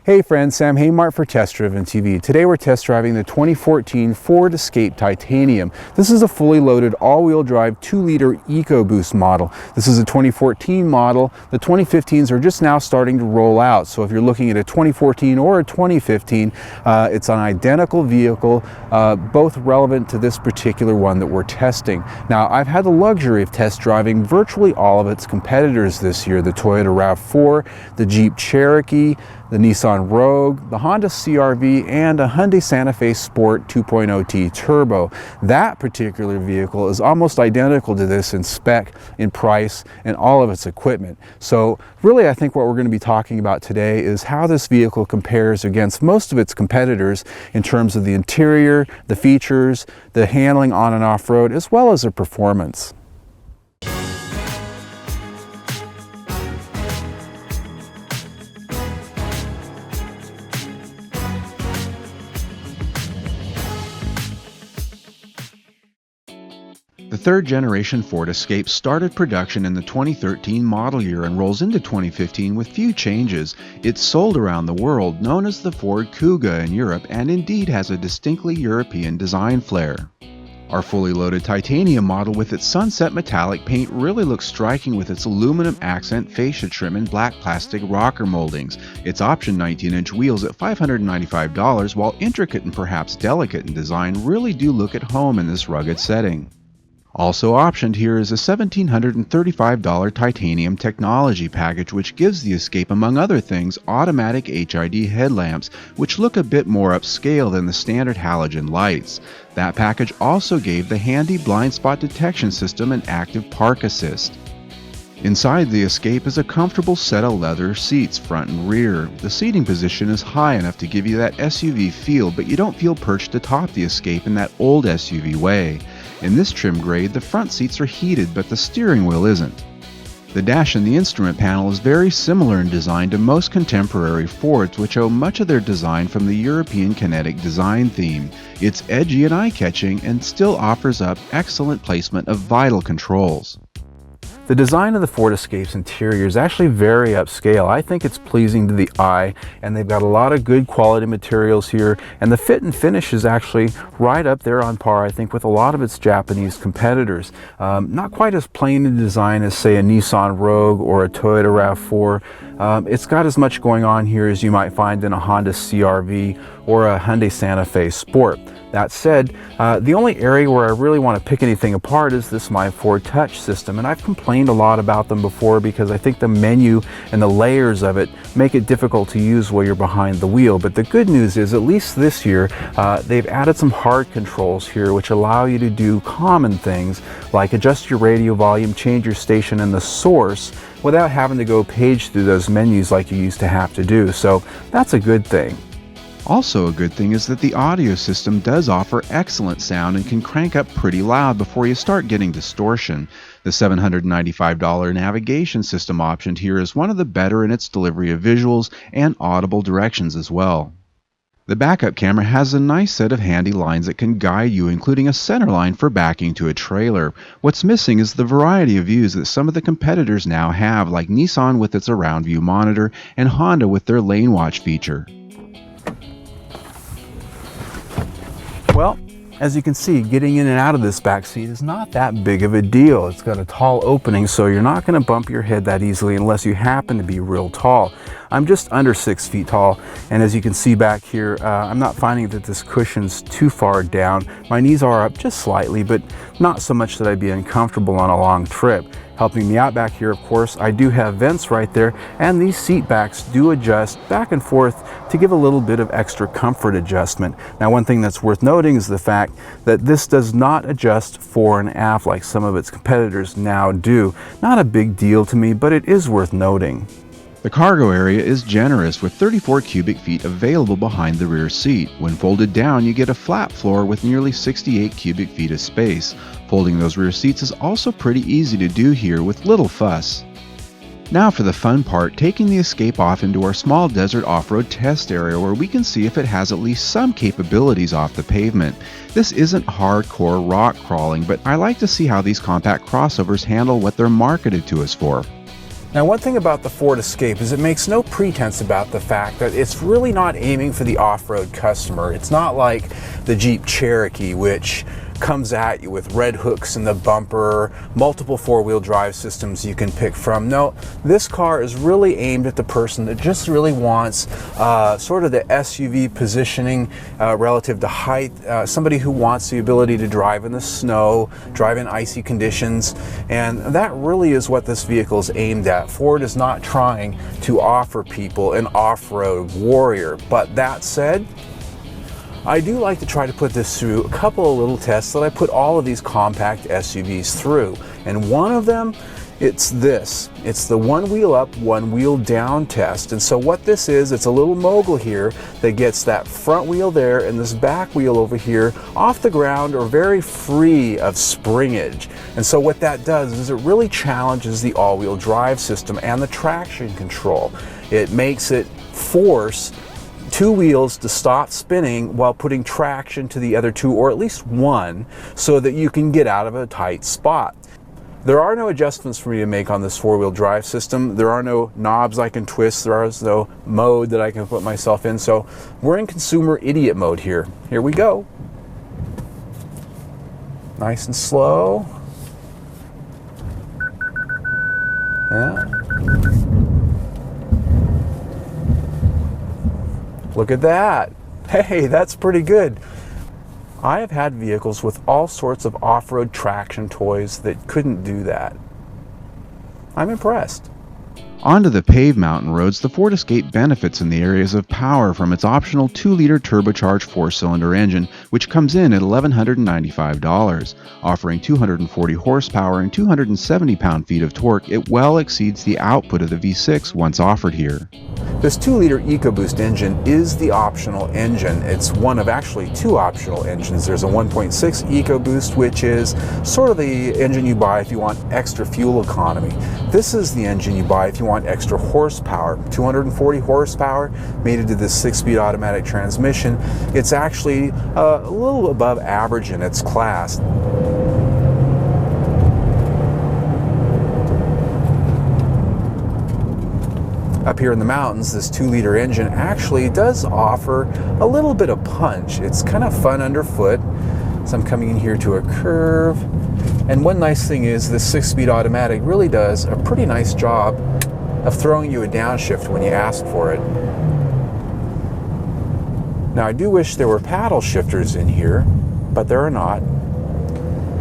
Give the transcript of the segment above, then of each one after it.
Hey friends, Sam Haymart for Test Driven TV. Today we're test driving the 2014 Ford Escape Titanium. This is a fully loaded all-wheel drive 2-liter EcoBoost model. This is a 2014 model. The 2015s are just now starting to roll out. So if you're looking at a 2014 or a 2015, it's an identical vehicle, both relevant to this particular one that we're testing. Now, I've had the luxury of test driving virtually all of its competitors this year: the Toyota RAV4, the Jeep Cherokee, the Nissan Rogue, the Honda CR-V, and a Hyundai Santa Fe Sport 2.0T Turbo. That particular vehicle is almost identical to this in spec, in price, and all of its equipment. So really, I think what we're going to be talking about today is how this vehicle compares against most of its competitors in terms of the interior, the features, the handling on and off-road, as well as the performance. The third-generation Ford Escape started production in the 2013 model year and rolls into 2015 with few changes. It's sold around the world, known as the Ford Kuga in Europe, and indeed has a distinctly European design flair. Our fully loaded titanium model with its sunset metallic paint really looks striking with its aluminum accent fascia trim and black plastic rocker moldings. Its option 19-inch wheels at $595, while intricate and perhaps delicate in design, really do look at home in this rugged setting. Also optioned here is a $1,735 titanium technology package, which gives the Escape, among other things, automatic HID headlamps, which look a bit more upscale than the standard halogen lights. That package also gave the handy blind spot detection system and active park assist. Inside the Escape is a comfortable set of leather seats, front and rear. The seating position is high enough to give you that SUV feel, but you don't feel perched atop the Escape in that old SUV way. In this trim grade, the front seats are heated, but the steering wheel isn't. The dash and the instrument panel is very similar in design to most contemporary Fords, which owe much of their design from the European kinetic design theme. It's edgy and eye-catching and still offers up excellent placement of vital controls. The design of the Ford Escape's interior is actually very upscale. I think it's pleasing to the eye, and they've got a lot of good quality materials here, and the fit and finish is actually right up there on par, I think, with a lot of its Japanese competitors. Not quite as plain in design as, say, a Nissan Rogue or a Toyota RAV4. It's got as much going on here as you might find in a Honda CR-V or a Hyundai Santa Fe Sport. That said, the only area where I really want to pick anything apart is this My Ford Touch system, and I've complained a lot about them before because I think the menu and the layers of it make it difficult to use while you're behind the wheel. But the good news is, at least this year, they've added some hard controls here which allow you to do common things like adjust your radio volume, change your station and the source without having to go page through those menus like you used to have to do. So that's a good thing. Also a good thing is that the audio system does offer excellent sound and can crank up pretty loud before you start getting distortion. The $795 navigation system optioned here is one of the better in its delivery of visuals and audible directions as well. The backup camera has a nice set of handy lines that can guide you, including a center line for backing to a trailer. What's missing is the variety of views that some of the competitors now have, like Nissan with its around view monitor and Honda with their lane watch feature. Well, as you can see, getting in and out of this back seat is not that big of a deal. It's got a tall opening, so you're not going to bump your head that easily unless you happen to be real tall. I'm just under 6 feet tall, and as you can see back here, I'm not finding that this cushion's too far down. My knees are up just slightly, but not so much that I'd be uncomfortable on a long trip. Helping me out back here, of course, I do have vents right there, and these seat backs do adjust back and forth to give a little bit of extra comfort adjustment. Now, one thing that's worth noting is the fact that this does not adjust fore and aft like some of its competitors now do. Not a big deal to me, but it is worth noting. The cargo area is generous with 34 cubic feet available behind the rear seat. When folded down, you get a flat floor with nearly 68 cubic feet of space. Folding those rear seats is also pretty easy to do here with little fuss. Now for the fun part, taking the Escape off into our small desert off-road test area where we can see if it has at least some capabilities off the pavement. This isn't hardcore rock crawling, but I like to see how these compact crossovers handle what they're marketed to us for. Now, one thing about the Ford Escape is it makes no pretense about the fact that it's really not aiming for the off-road customer. It's not like the Jeep Cherokee, which comes at you with red hooks in the bumper, multiple four-wheel drive systems you can pick from. No, this car is really aimed at the person that just really wants sort of the SUV positioning relative to height, somebody who wants the ability to drive in the snow, drive in icy conditions, and that really is what this vehicle is aimed at. Ford is not trying to offer people an off-road warrior, but that said, I do like to try to put this through a couple of little tests that I put all of these compact SUVs through. And one of them, it's this. It's the one wheel up, one wheel down test. And so what this is, it's a little mogul here that gets that front wheel there and this back wheel over here off the ground or very free of springage. And so what that does is it really challenges the all-wheel drive system and the traction control. It makes it force two wheels to stop spinning while putting traction to the other two, or at least one, so that you can get out of a tight spot. There are no adjustments for me to make on this four-wheel drive system. There are no knobs I can twist. There is no mode that I can put myself in. So we're in consumer idiot mode here. Here we go. Nice and slow. Yeah. Look at that. Hey, that's pretty good. I have had vehicles with all sorts of off-road traction toys that couldn't do that. I'm impressed. Onto the paved mountain roads, the Ford Escape benefits in the areas of power from its optional 2-liter turbocharged 4-cylinder engine, which comes in at $1,195. Offering 240 horsepower and 270 pound-feet of torque, it well exceeds the output of the V6 once offered here. This 2-liter EcoBoost engine is the optional engine. It's one of actually two optional engines. There's a 1.6 EcoBoost, which is sort of the engine you buy if you want extra fuel economy. This is the engine you buy if you want extra horsepower. 240 horsepower made it to this 6-speed automatic transmission. It's actually a little above average in its class. Up here in the mountains, this 2-liter engine actually does offer a little bit of punch. It's kind of fun underfoot. So I'm coming in here to a curve. And one nice thing is this 6-speed automatic really does a pretty nice job of throwing you a downshift when you ask for it. Now I do wish there were paddle shifters in here, but there are not.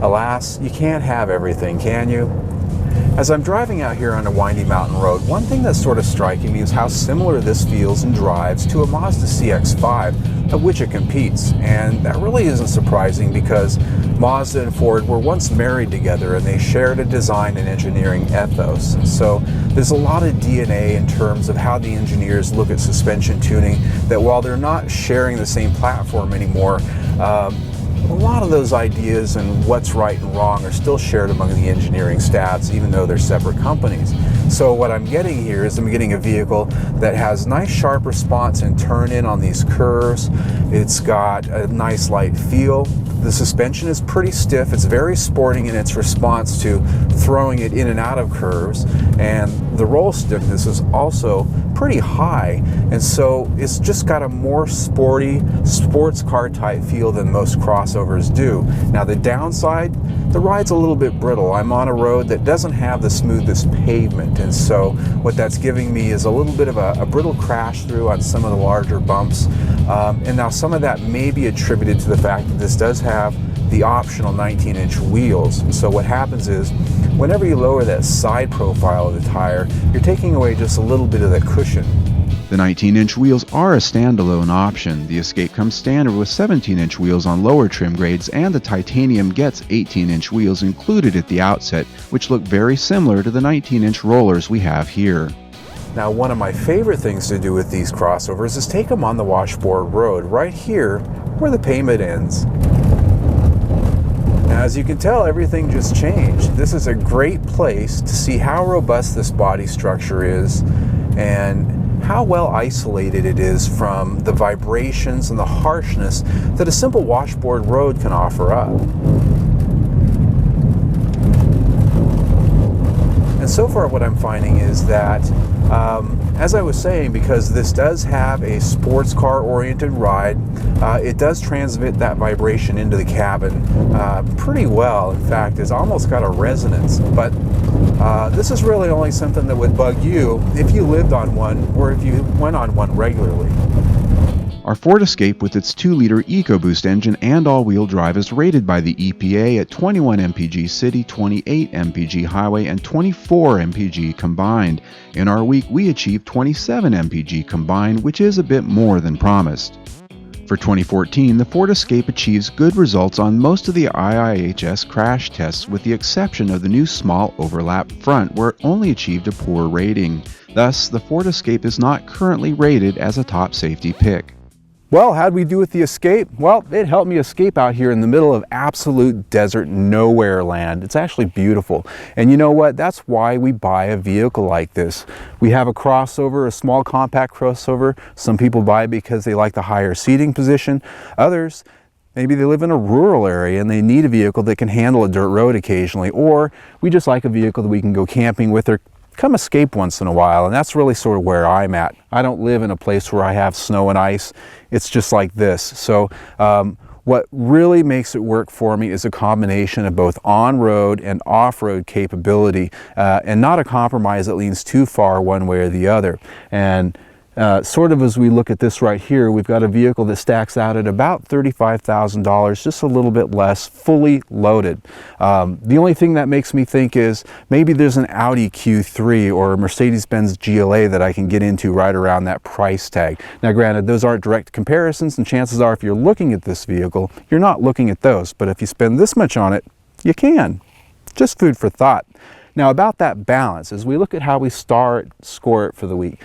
Alas, you can't have everything, can you? As I'm driving out here on a windy mountain road, one thing that's sort of striking me is how similar this feels and drives to a Mazda CX-5, of which it competes. And that really isn't surprising because Mazda and Ford were once married together and they shared a design and engineering ethos. And so there's a lot of DNA in terms of how the engineers look at suspension tuning, that while they're not sharing the same platform anymore, a lot of those ideas and what's right and wrong are still shared among the engineering staffs, even though they're separate companies. So what I'm getting here is I'm getting a vehicle that has nice sharp response and turn in on these curves. It's got a nice light feel. The suspension is pretty stiff. It's very sporting in its response to throwing it in and out of curves. And the roll stiffness is also pretty high. And so it's just got a more sporty, sports car type feel than most crossovers do. Now the downside, the ride's a little bit brittle. I'm on a road that doesn't have the smoothest pavement. And so what that's giving me is a little bit of a brittle crash through on some of the larger bumps. And now some of that may be attributed to the fact that this does have the optional 19-inch wheels. And so what happens is, whenever you lower that side profile of the tire, you're taking away just a little bit of the cushion. The 19-inch wheels are a standalone option. The Escape comes standard with 17-inch wheels on lower trim grades, and the Titanium gets 18-inch wheels included at the outset, which look very similar to the 19-inch rollers we have here. Now, one of my favorite things to do with these crossovers is take them on the Washboard Road, right here where the pavement ends. Now, as you can tell, everything just changed. This is a great place to see how robust this body structure is and how well isolated it is from the vibrations and the harshness that a simple Washboard Road can offer up. And so far what I'm finding is that, as I was saying, because this does have a sports car oriented ride, it does transmit that vibration into the cabin pretty well. In fact, it's almost got a resonance. But this is really only something that would bug you if you lived on one or if you went on one regularly. Our Ford Escape with its 2-liter EcoBoost engine and all-wheel drive is rated by the EPA at 21 mpg city, 28 mpg highway, and 24 mpg combined. In our week, we achieved 27 mpg combined, which is a bit more than promised. For 2014, the Ford Escape achieves good results on most of the IIHS crash tests, with the exception of the new small overlap front, where it only achieved a poor rating. Thus, the Ford Escape is not currently rated as a top safety pick. Well, how'd we do with the Escape? Well, it helped me escape out here in the middle of absolute desert nowhere land. It's actually beautiful. And you know what? That's why we buy a vehicle like this. We have a crossover, a small compact crossover. Some people buy it because they like the higher seating position. Others, maybe they live in a rural area and they need a vehicle that can handle a dirt road occasionally. Or we just like a vehicle that we can go camping with or come escape once in a while, and that's really sort of where I'm at. I don't live in a place where I have snow and ice. It's just like this. So what really makes it work for me is a combination of both on-road and off-road capability, and not a compromise that leans too far one way or the other. And sort of as we look at this right here, we've got a vehicle that stacks out at about $35,000, just a little bit less, fully loaded. The only thing that makes me think is maybe there's an Audi Q3 or a Mercedes-Benz GLA that I can get into right around that price tag. Now granted, those aren't direct comparisons, and chances are if you're looking at this vehicle, you're not looking at those. But if you spend this much on it, you can. Just food for thought. Now about that balance, as we look at how we score it for the week,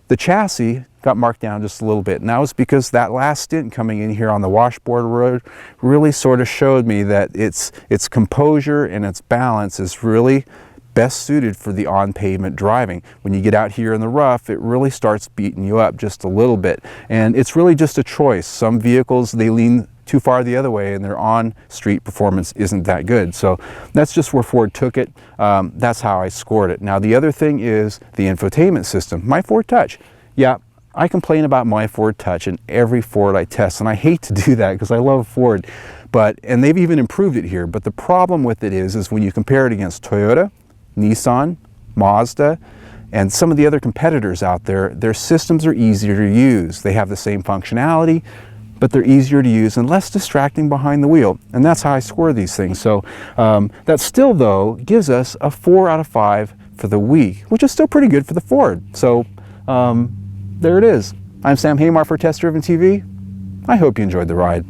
the chassis got marked down just a little bit, and that was because that last stint coming in here on the Washboard Road really sort of showed me that its composure and its balance is really best suited for the on-pavement driving. When you get out here in the rough, it really starts beating you up just a little bit, and it's really just a choice. Some vehicles, they lean too far the other way and their on-street performance isn't that good. So that's just where Ford took it. That's how I scored it. Now the other thing is the infotainment system. My Ford Touch. Yeah, I complain about my Ford Touch in every Ford I test, and I hate to do that because I love Ford. And they've even improved it here. But the problem with it is when you compare it against Toyota, Nissan, Mazda, and some of the other competitors out there, their systems are easier to use. They have the same functionality, but they're easier to use and less distracting behind the wheel. And that's how I score these things. So that still, though, gives us a 4 out of 5 for the week, which is still pretty good for the Ford. So there it is. I'm Sam Haymar for Test Driven TV. I hope you enjoyed the ride.